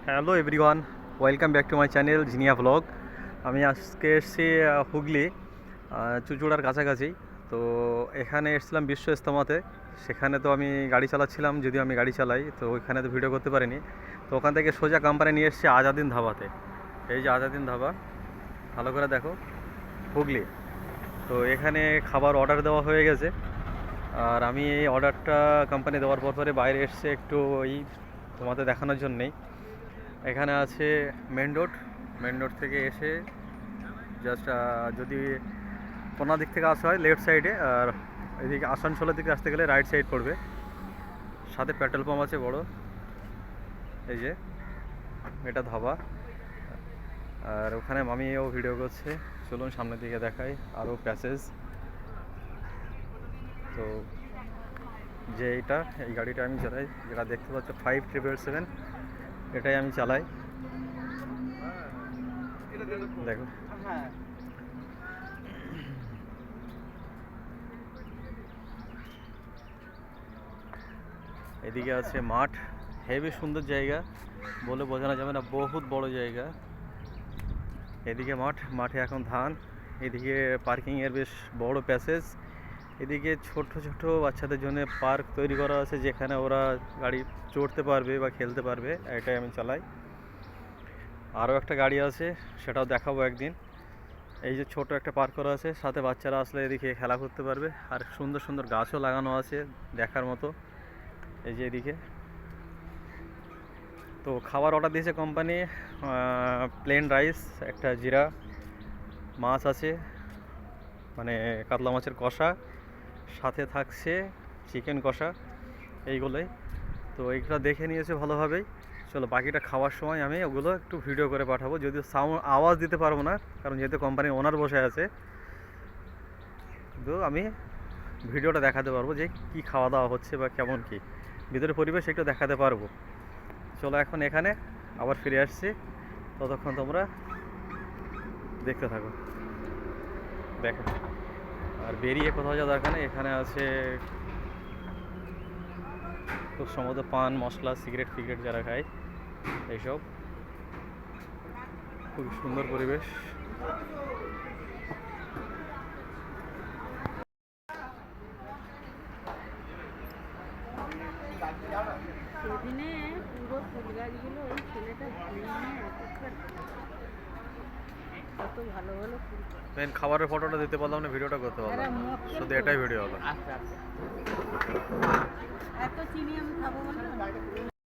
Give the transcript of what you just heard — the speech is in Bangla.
Hello everyone, welcome back to my channel Jinia blog. আমি আজকে এসেছি হুগলি চুঁচুড়ার কাছাকাছি। তো এখানে এসেছিলাম বিশ্ব ইজতেমাতে। সেখানে তো আমি গাড়ি চালাচ্ছিলাম, যদিও আমি গাড়ি চালাই, তো ওইখানে তো ভিডিও করতে পারিনি। তো ওখান থেকে সোজা কোম্পানি নিয়ে এসেছি আজাদিন ধাবাতে। এই যে আজাদিন ধাবা, ভালো করে দেখো, হুগলি। তো এখানে খাবার অর্ডার দেওয়া হয়ে গেছে। আর আমি এই অর্ডারটা কোম্পানি দেওয়ার পরে বাইরে এসছে একটু ওই তোমাদের দেখানোর জন্যেই। এখানে আছে মেন রোড থেকে এসে জাস্ট যদি কোনো দিক থেকে আসা হয় লেফট সাইডে, আর এদিকে আসানসোলের দিকে আসতে গেলে রাইট সাইড পড়বে। সাথে পেট্রোল পাম্প আছে বড়, এই যে এটা ধাবা। আর ওখানে মামিও ভিডিও করছে, চলুন সামনের দিকে দেখাই আরও প্যাসেজ। তো যে এই গাড়িটা আমি চালাই, যেটা দেখতে পাচ্ছ 5777, এটাই আমি চালাই। দেখো, এদিকে আছে মাঠ, হেবি সুন্দর জায়গা, বলে বোঝানো যাবে না, বহুত বড় জায়গা। এদিকে মাঠে এখন ধান। এদিকে পার্কিংয়ের বেশ বড় প্যাসেজ। এদিকে ছোট ছোট বাচ্চাদের জন্য পার্ক তৈরি করা আছে, যেখানে ওরা গাড়ি চড়তে পারবে বা খেলতে পারবে। এটাই আমি চালাই। আরও একটা গাড়ি আছে, সেটাও দেখাবো একদিন। এই যে ছোট একটা পার্ক করা আছে, সাথে বাচ্চারা আসলে এদিকে খেলা করতে পারবে। আর সুন্দর সুন্দর গাছও লাগানো আছে দেখার মতো। এই যে এদিকে তো খাবার অর্ডার দিয়েছে কোম্পানি, প্লেন রাইস, একটা জিরা মাছ আছে, মানে কাতলা মাছের কষা, সাথে থাকছে চিকেন কষা, এইগুলোই। তো এইগুলো দেখে নিয়েছে ভালোভাবেই। চলো বাকিটা খাওয়ার সময় আমি ওগুলো একটু ভিডিও করে পাঠাবো, যদিও আওয়াজ দিতে পারবো না, কারণ যেহেতু কোম্পানির ওনার বসে আছে। তো আমি ভিডিওটা দেখাতে পারবো যে কি খাওয়া দাওয়া হচ্ছে বা কেমন কি ভিতরের পরিবেশ একটু দেখাতে পারবো। চলো এখন এখানে আবার ফিরে আসছি, ততক্ষণ তোমরা দেখতে থাকো। দেখো, আর বেরিয়ে কোথাও যাওয়া দরকার নেই। এখানে আছে খুব সম্ভবত পান মশলা, সিগারেট ফিগারেট যারা খায় এইসব। খুব সুন্দর পরিবেশ। সেদিনে পুরো ফুল গাছগুলো ওই ছেলেটা কত ভালো ভালো ফুল। মেন খাবারের ফটোটা দিতে পারলাম না, ভিডিওটা করতে পারলাম না, শুধু এটাই ভিডিও হলো। এত চিনি আমি খাবো বলে